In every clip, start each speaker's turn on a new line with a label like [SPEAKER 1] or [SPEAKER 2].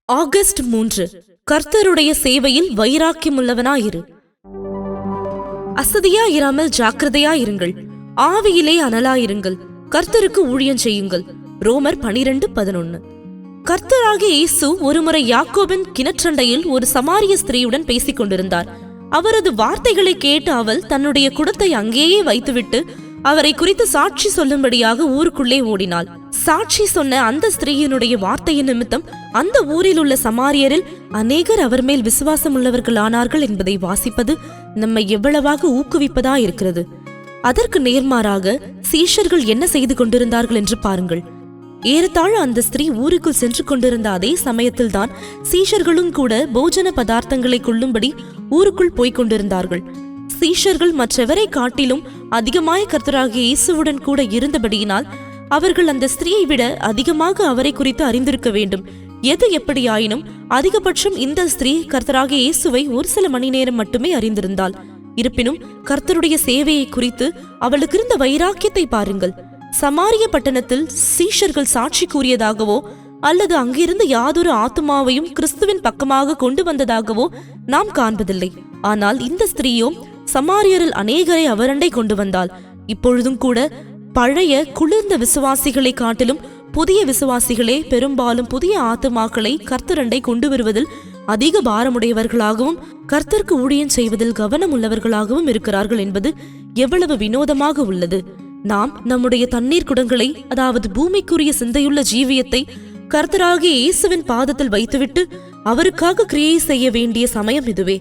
[SPEAKER 1] August 3. கர்த்தருடைய சேவையில் வைராக்கியமுள்ளவனாயிரு. அசதியாயிராமல் ஜாக்கிரதையாயிருங்கள். ஆவியிலே அனலாயிருங்கள். கர்த்தருக்கு ஊழியம் செய்யுங்கள். ரோமர் 12:11. கர்த்தராகிய இயேசு ஒருமுறை யாக்கோபின் கிணற்றண்டையில் ஒரு சமாரிய ஸ்திரீயுடன் பேசிக் கொண்டிருந்தார். அவரது வார்த்தைகளை கேட்டு அவள் தன்னுடைய குடத்தை அங்கேயே வைத்துவிட்டு அவரை குறித்து சாட்சி சொல்லும்படியாக ஊருக்குள்ளே ஓடினாள். சாட்சி சொன்ன அந்த ஸ்திரீயினுடைய வார்த்தையின் நிமித்தம் அந்த ஊரில் உள்ள சமாரியரில் அநேகர் அவர் மேல் விசுவாசம் உள்ளவர்கள் ஆனார்கள் என்பதை வாசிப்பது நம்மை எவ்வளவாக ஊக்குவிப்பதாயிருக்கிறது. அதற்கு நேர்மாறாக சீஷர்கள் என்ன செய்து கொண்டிருந்தார்கள் என்று பாருங்கள். ஏறத்தாழ அந்த ஸ்திரீ ஊருக்குள் சென்று கொண்டிருந்த அதே சமயத்தில்தான் சீஷர்களும் கூட போஜன பதார்த்தங்களை கொள்ளும்படி ஊருக்குள் போய்க் கொண்டிருந்தார்கள். சீஷர்கள் மற்றவரை காட்டிலும் அதிகமாய் கர்த்தராகிய இயேசுவுடன் கூட இருந்தபடியினால் அவர்கள் அந்த ஸ்திரீயை விட அதிகமாக அவரை குறித்து அறிந்திருக்க வேண்டும். எது எப்படியாயினும் அதிகபட்சம் இந்த ஸ்திரீ கர்த்தராகிய இயேசுவை ஒரு சில மணி நேரம் மட்டுமே அறிந்திருந்தாள். இருப்பினும் கர்த்தருடைய சேவையை குறித்து அவளுக்கு இருந்த வைராக்கியத்தை பாருங்கள். சமாரிய பட்டணத்தில் சீஷர்கள் சாட்சி கூறியதாகவோ அல்லது அங்கிருந்து யாதொரு ஆத்துமாவையும் கிறிஸ்துவின் பக்கமாக கொண்டு வந்ததாகவோ நாம் காண்பதில்லை. ஆனால் இந்த ஸ்திரீயோ சமாரியரில் அநேகரை அவரண்டை கொண்டு வந்தாள். இப்பொழுதும் கூட பழைய குளிர்ந்த விசுவாசிகளை காட்டிலும் புதிய விசுவாசிகளே பெரும்பாலும் புதிய ஆத்துமாக்களை கர்த்தரண்டை கொண்டு வருவதில் அதிக பாரமுடையவர்களாகவும் கர்த்தருக்கு ஊழியம் செய்வதில் கவனம் உள்ளவர்களாகவும் இருக்கிறார்கள் என்பது எவ்வளவு வினோதமாக உள்ளது. நாம் நம்முடைய தண்ணீர் குடங்களை, அதாவது பூமிக்குரிய சிந்தையுள்ள ஜீவியத்தை கர்த்தராகிய இயேசுவின் பாதத்தில் வைத்துவிட்டு அவருக்காக கிரியை செய்ய வேண்டிய சமயம் இதுவே.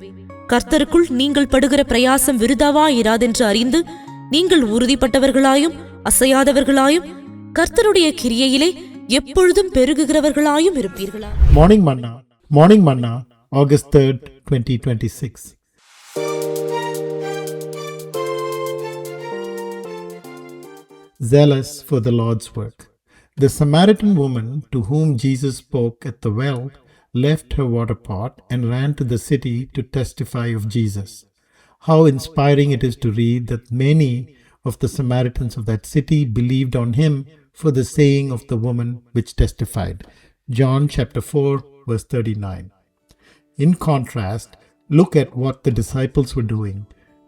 [SPEAKER 1] கர்த்தருக்குள் நீங்கள் படுகிற பிரயாசம் விருதாவா இராதென்று அறிந்து நீங்கள் உறுதிப்பட்டவர்களாயும் அசையாதவர்களாயும் கர்த்தருடைய கிரியையிலே எப்பொழுதும் பெருகுகிறவர்களாயும் இருப்பீர்களா.
[SPEAKER 2] Morning Manna, August 3rd, 2026. Zealous for the Lord's work. The Samaritan woman to whom Jesus spoke at the well left her water pot and ran to the city to testify of Jesus. How inspiring it is to read that many of the Samaritans of that city believed on him for the saying of the woman which testified. John chapter 4 verse 39. In contrast, look at what the disciples were doing.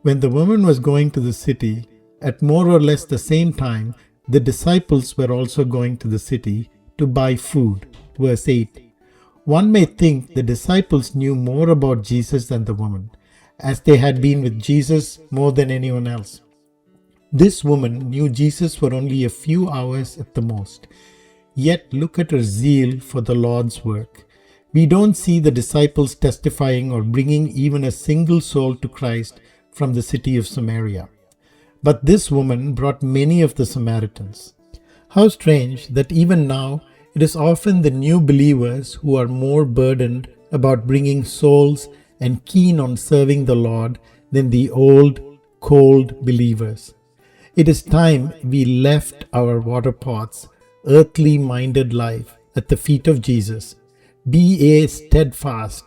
[SPEAKER 2] When the woman was going to the city, at more or less the same time, the disciples were also going to the city to buy food. Verse 8. One may think the disciples knew more about Jesus than the woman, as they had been with Jesus more than anyone else. This woman knew Jesus for only a few hours at the most. Yet look at her zeal for the Lord's work. We don't see the disciples testifying or bringing even a single soul to Christ from the city of Samaria. But this woman brought many of the Samaritans. How strange that even now it is often the new believers who are more burdened about bringing souls and keen on serving the Lord than the old, cold believers. It is time we left our water pots, earthly-minded life at the feet of Jesus. Be steadfast,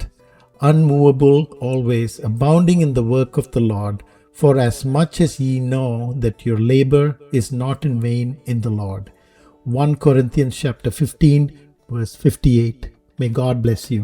[SPEAKER 2] unmovable always, abounding in the work of the Lord, for as much as ye know that your labor is not in vain in the Lord. 1 Corinthians chapter 15 verse 58. May God bless you.